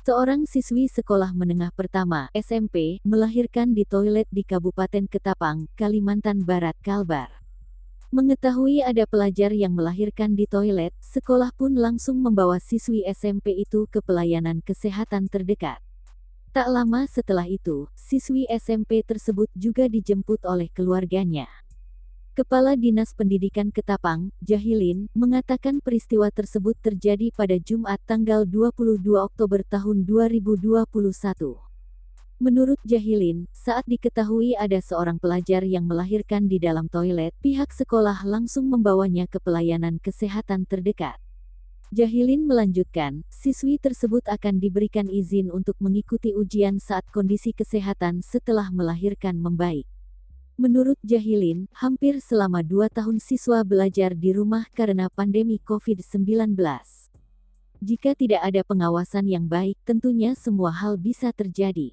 Seorang siswi sekolah menengah pertama (SMP) melahirkan di toilet di Kabupaten Ketapang, Kalimantan Barat, Kalbar. Mengetahui ada pelajar yang melahirkan di toilet, sekolah pun langsung membawa siswi SMP itu ke pelayanan kesehatan terdekat. Tak lama setelah itu, siswi SMP tersebut juga dijemput oleh keluarganya. Kepala Dinas Pendidikan Ketapang, Jahilin, mengatakan peristiwa tersebut terjadi pada Jumat tanggal 22 Oktober tahun 2021. Menurut Jahilin, saat diketahui ada seorang pelajar yang melahirkan di dalam toilet, pihak sekolah langsung membawanya ke pelayanan kesehatan terdekat. Jahilin melanjutkan, siswi tersebut akan diberikan izin untuk mengikuti ujian saat kondisi kesehatan setelah melahirkan membaik. Menurut Jahilin, hampir selama 2 tahun siswa belajar di rumah karena pandemi COVID-19. Jika tidak ada pengawasan yang baik, tentunya semua hal bisa terjadi.